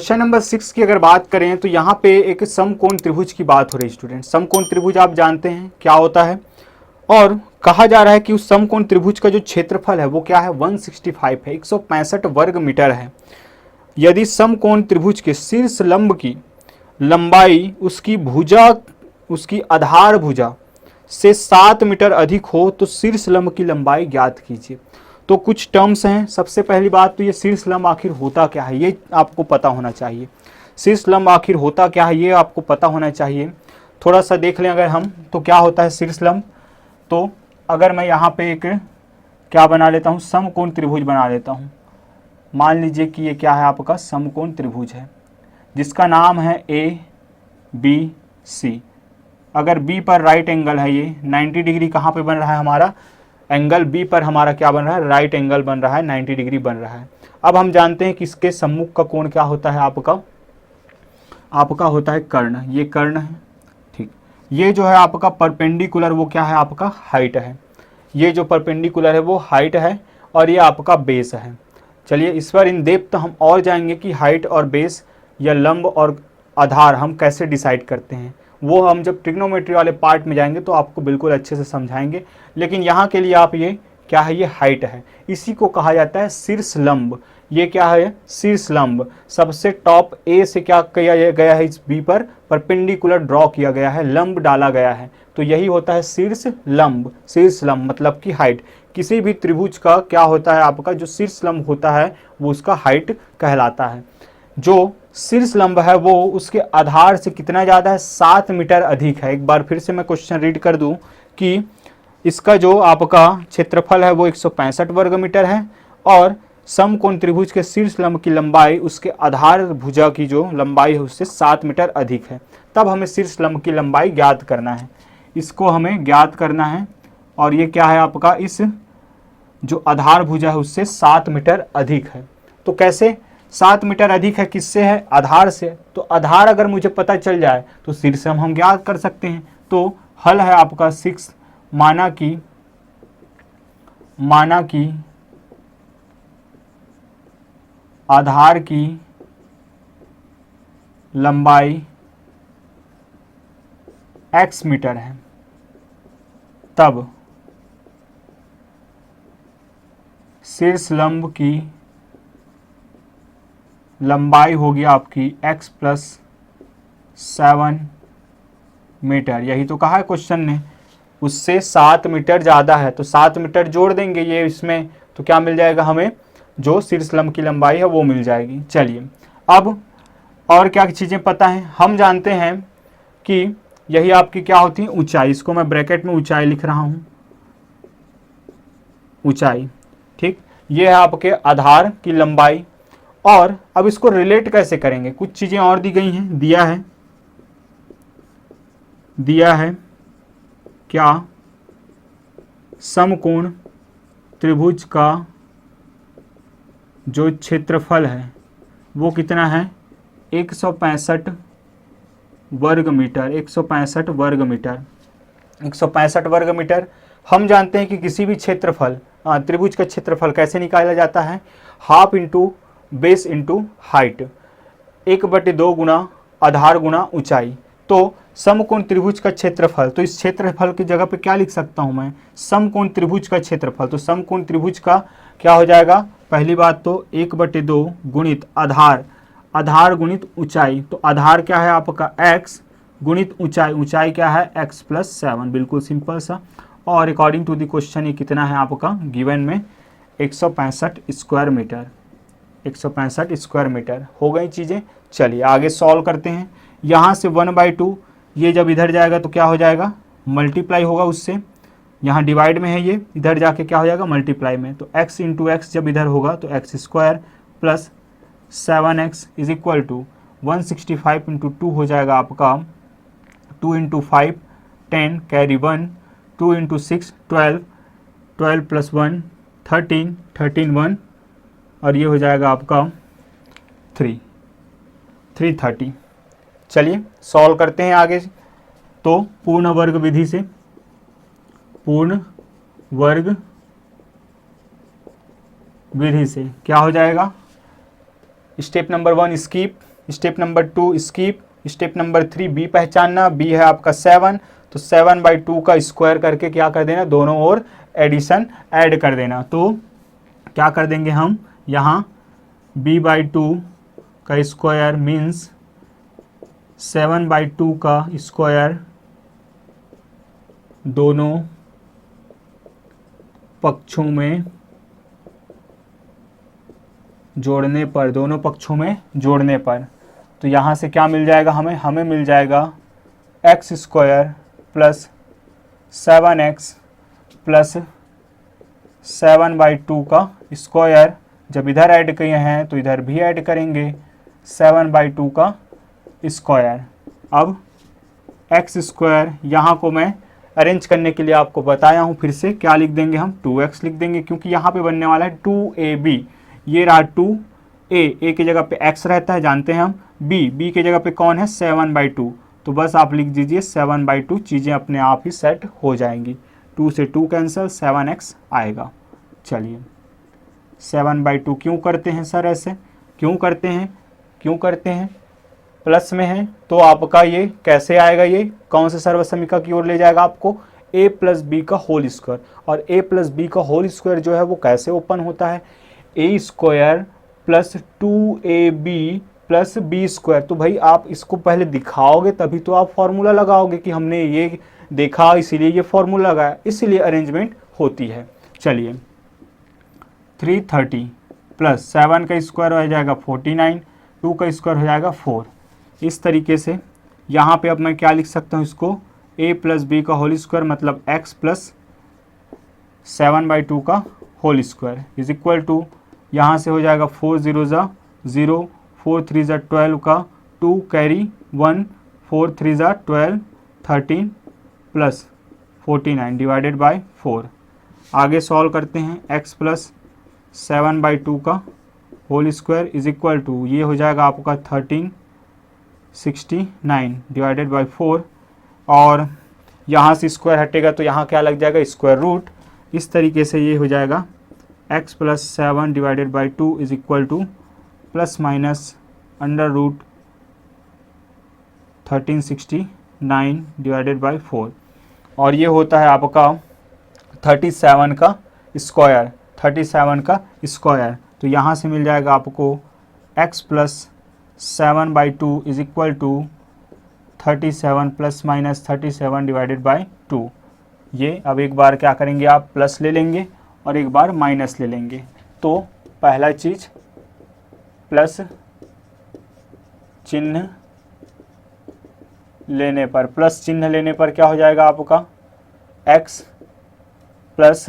Question number 6 की अगर बात करें तो यहाँ पे एक समकोण त्रिभुज की बात हो रही है स्टूडेंट। समकोण त्रिभुज आप जानते हैं क्या होता है, और कहा जा रहा है कि उस समकोण त्रिभुज का जो क्षेत्रफल है वो क्या है, 165 है, 165 वर्ग मीटर है। यदि समकोण त्रिभुज के शीर्ष लंब की लंबाई उसकी भुजा, उसकी आधार भुजा से 7 मीटर अधिक हो तो शीर्ष लंब की लंबाई ज्ञात कीजिए। तो कुछ टर्म्स हैं। सबसे पहली बात तो ये शीर्ष लंब आखिर होता क्या है, ये आपको पता होना चाहिए। शीर्ष लंब आखिर होता क्या है ये आपको पता होना चाहिए। थोड़ा सा देख लें अगर हम, तो क्या होता है शीर्ष लंब। तो अगर मैं यहाँ पे एक क्या बना लेता हूँ, समकोण त्रिभुज बना लेता हूँ। मान लीजिए कि ये क्या है, आपका समकोण त्रिभुज है जिसका नाम है ABC। अगर B पर राइट एंगल है, ये 90 डिग्री कहाँ पे बन रहा है हमारा, एंगल B पर हमारा क्या बन रहा है, राइट एंगल बन रहा है, 90 डिग्री बन रहा है। अब हम जानते हैं कि इसके सम्मुख का कोण क्या होता है, आपका होता है कर्ण। ये कर्ण है, ठीक। ये जो है आपका परपेंडिकुलर, वो क्या है, आपका हाइट है। ये जो परपेंडिकुलर है वो हाइट है, और ये आपका बेस है। चलिए इस पर इन डेप्थ हम और जाएंगे कि हाइट और बेस या लंब और आधार हम कैसे डिसाइड करते हैं, वो हम जब ट्रिग्नोमेट्री वाले पार्ट में जाएंगे तो आपको बिल्कुल अच्छे से समझाएंगे। लेकिन यहाँ के लिए आप ये क्या है, ये हाइट है, इसी को कहा जाता है शीर्ष लंब। ये क्या है, शीर्ष लंब। सबसे टॉप ए से क्या किया गया है, इस बी पर परपेंडिकुलर ड्रॉ किया गया है, लंब डाला गया है, तो यही होता है शीर्ष लंब। शीर्ष लंब मतलब कि हाइट। किसी भी त्रिभुज का क्या होता है, आपका जो शीर्ष लंब होता है वो उसका हाइट कहलाता है। जो शीर्ष लंब है वो उसके आधार से कितना ज़्यादा है, 7 मीटर अधिक है। एक बार फिर से मैं क्वेश्चन रीड कर दूं कि इसका जो आपका क्षेत्रफल है वो 165 वर्ग मीटर है, और समकोण त्रिभुज के शीर्ष लंब की लंबाई उसके आधार भुजा की जो लंबाई है उससे 7 मीटर अधिक है। तब हमें शीर्ष लंब की लंबाई ज्ञात करना है, इसको हमें ज्ञात करना है। और ये क्या है आपका, इस जो आधार भुजा है उससे 7 मीटर अधिक है। तो कैसे 7 मीटर अधिक है, किससे है, आधार से। तो आधार अगर मुझे पता चल जाए तो शीर्ष लंब हम ज्ञात कर सकते हैं। तो हल है आपका 6, माना कि आधार की लंबाई x मीटर है, तब शीर्ष लंब की लंबाई होगी आपकी x + 7 मीटर। यही तो कहा है क्वेश्चन ने, उससे 7 मीटर ज़्यादा है तो 7 मीटर जोड़ देंगे ये इसमें, तो क्या मिल जाएगा हमें, जो शीर्ष लंब की लंबाई है वो मिल जाएगी। चलिए अब और क्या चीज़ें पता हैं, हम जानते हैं कि यही आपकी क्या होती है, ऊंचाई। इसको मैं ब्रैकेट में ऊंचाई लिख रहा हूँ, ऊंचाई, ठीक। ये है आपके आधार की लंबाई। और अब इसको रिलेट कैसे करेंगे, कुछ चीज़ें और दी गई हैं, दिया है क्या, समकोण त्रिभुज का जो क्षेत्रफल है वो कितना है, 165 वर्ग मीटर। 165 वर्ग मीटर, 165 वर्ग मीटर। हम जानते हैं कि किसी भी क्षेत्रफल, त्रिभुज का क्षेत्रफल कैसे निकाला जाता है, half into base into height, 1/2 गुना आधार गुना ऊंचाई। तो समकोण त्रिभुज का क्षेत्रफल, तो इस क्षेत्रफल की जगह पे क्या लिख सकता हूं मैं, समकोण त्रिभुज का क्षेत्रफल। तो समकोण त्रिभुज का क्या हो जाएगा, पहली बात तो 1/2 गुणित आधार गुणित ऊंचाई। तो आधार क्या है आपका x गुणित ऊंचाई क्या है x + 7, बिल्कुल सिंपल सा। और अकॉर्डिंग टू द क्वेश्चन ये कितना है आपका गिवन में, 165 स्क्वायर मीटर। 165 स्क्वायर मीटर हो गई चीज़ें। चलिए आगे सॉल्व करते हैं। यहाँ से 1/2 ये जब इधर जाएगा तो क्या हो जाएगा, मल्टीप्लाई होगा उससे। यहाँ डिवाइड में है ये, इधर जाके क्या हो जाएगा, मल्टीप्लाई में। तो x इंटू एक्स जब इधर होगा तो x² + 7x = 165 इंटू 2 हो जाएगा आपका 2 इंटू 5 10 कैरी 1, 2 इंटू 6 12, 12 + 1 13, 13 1, और ये हो जाएगा आपका 330। चलिए सॉल्व करते हैं आगे। तो पूर्ण वर्ग विधि से, पूर्ण वर्ग विधि से क्या हो जाएगा, step number 1 skip, step number 2 skip. Step number 3 B पहचानना, बी है आपका 7, तो 7/2 का स्क्वायर करके क्या कर देना, दोनों ओर एडिशन ऐड कर देना। तो क्या कर देंगे हम यहाँ b/2 का स्क्वायर मीन्स 7/2 का स्क्वायर दोनों पक्षों में जोड़ने पर, दोनों पक्षों में जोड़ने पर, तो यहाँ से क्या मिल जाएगा हमें मिल जाएगा x square plus 7x plus 7/2 का स्क्वायर। जब इधर ऐड किए हैं तो इधर भी ऐड करेंगे 7/2 का स्क्वायर। अब x स्क्वायर यहाँ को मैं अरेंज करने के लिए आपको बताया हूँ, फिर से क्या लिख देंगे हम 2x लिख देंगे, क्योंकि यहाँ पे बनने वाला है 2ab। ये रहा 2a की जगह पे x रहता है जानते हैं हम, b की जगह पे कौन है 7/2, तो बस आप लिख दीजिए 7/2, चीज़ें अपने आप ही सेट हो जाएंगी। 2 से 2 कैंसिल, 7x आएगा। चलिए 7/2 क्यों करते हैं सर ऐसे, क्यों करते हैं प्लस में है तो आपका ये कैसे आएगा, ये कौन से सर्वसमीका की ओर ले जाएगा आपको, a प्लस बी का होल स्क्वायर। और a प्लस बी का होल स्क्वायर जो है वो कैसे ओपन होता है, a square plus 2ab plus B square. तो भाई आप इसको पहले दिखाओगे तभी तो आप फॉर्मूला लगाओगे कि हमने ये देखा इसीलिए ये फॉर्मूला लगाया, इसीलिए अरेंजमेंट होती है। चलिए 330 प्लस 7 का स्क्वायर हो जाएगा 49, 2 का स्क्वायर हो जाएगा 4। इस तरीके से यहाँ पे अब मैं क्या लिख सकता हूँ इसको, a प्लस बी का होल स्क्वायर मतलब x प्लस 7/2 का whole square is equal to, यहाँ से हो जाएगा 4 0 ज़ा 0, 4 3 ज़ा 12 का 2 कैरी 1, 4 3 ज़ा 12 13 प्लस 49 डिवाइडेड बाय 4। आगे सॉल्व करते हैं, x प्लस 7/2 का whole square is equal to, ये हो जाएगा आपका 1369 डिवाइडेड बाय 4, और यहाँ से स्क्वायर हटेगा तो यहाँ क्या लग जाएगा स्क्वायर रूट। इस तरीके से ये हो जाएगा x plus 7 divided by 2 is equal to plus minus under root 1369 divided by 4, और ये होता है आपका 37 का स्क्वायर, 37 का स्क्वायर। तो यहाँ से मिल जाएगा आपको x plus 7/2 is equal to 37 plus minus 37 divided by 2। ये अब एक बार क्या करेंगे आप प्लस ले लेंगे और एक बार माइनस ले लेंगे। तो पहला चीज़ प्लस चिन्ह लेने पर, प्लस चिन्ह लेने पर क्या हो जाएगा आपका x प्लस,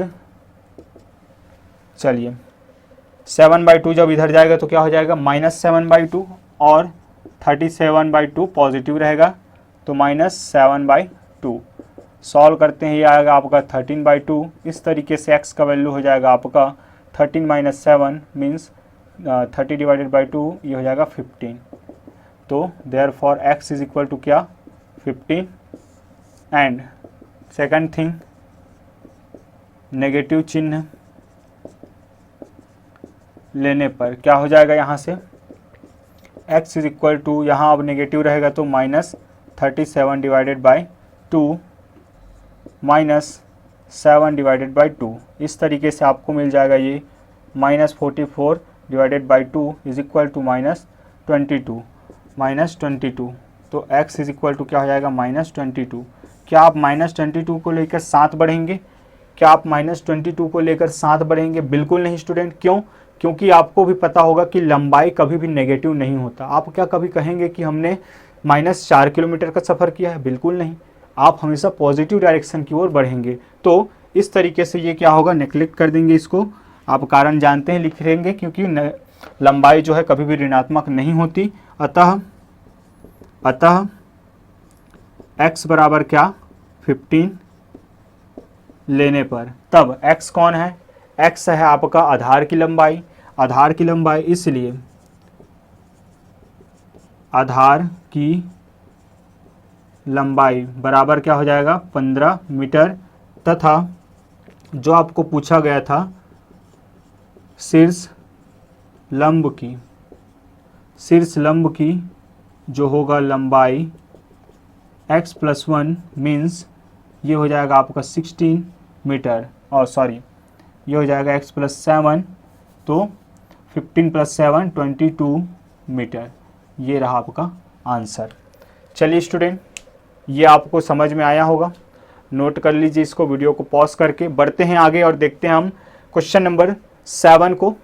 चलिए 7/2 जब इधर जाएगा तो क्या हो जाएगा -7/2, और 37/2 पॉजिटिव रहेगा तो -7/2। सॉल्व करते हैं, ये आएगा आपका 13/2। इस तरीके से x का वैल्यू हो जाएगा आपका 13 - 7 मीन्स 30 डिवाइडेड बाई 2, ये हो जाएगा 15। तो therefore x is equal to क्या 15। एंड सेकंड थिंग, नेगेटिव चिन्ह लेने पर क्या हो जाएगा, यहाँ से x इज इक्वल टू, यहाँ अब नेगेटिव रहेगा तो -37 डिवाइडेड बाई 2 -7 डिवाइडेड बाई 2। इस तरीके से आपको मिल जाएगा ये -44 divided by 2 is equal to -22। तो x इज इक्वल टू क्या हो जाएगा -22। क्या आप -22 को लेकर साथ बढ़ेंगे, क्या आप -22 को लेकर साथ बढ़ेंगे? बिल्कुल नहीं स्टूडेंट। क्यों? क्योंकि आपको भी पता होगा कि लंबाई कभी भी नेगेटिव नहीं होता। आप क्या कभी कहेंगे कि हमने -4 किलोमीटर का सफ़र किया है? बिल्कुल नहीं, आप हमेशा पॉजिटिव डायरेक्शन की ओर बढ़ेंगे। तो इस तरीके से ये क्या होगा, नेग्लेक्ट कर देंगे इसको। आप कारण जानते हैं, लिख लेंगे, क्योंकि लंबाई जो है कभी भी ऋणात्मक नहीं होती। अतः x बराबर क्या 15 लेने पर, तब x कौन है, x है आपका आधार की लंबाई। आधार की लंबाई, इसलिए आधार की लंबाई बराबर क्या हो जाएगा 15 मीटर, तथा जो आपको पूछा गया था शीर्ष लंब की, शीर्ष लंब की जो होगा लंबाई x + 1 मीन्स ये हो जाएगा आपका 16 मीटर, और सॉरी ये हो जाएगा x + 7, तो 15 + 7 22 मीटर। ये रहा आपका आंसर। चलिए स्टूडेंट, ये आपको समझ में आया होगा, नोट कर लीजिए इसको, वीडियो को पॉज करके बढ़ते हैं आगे और देखते हैं हम क्वेश्चन नंबर 7 को।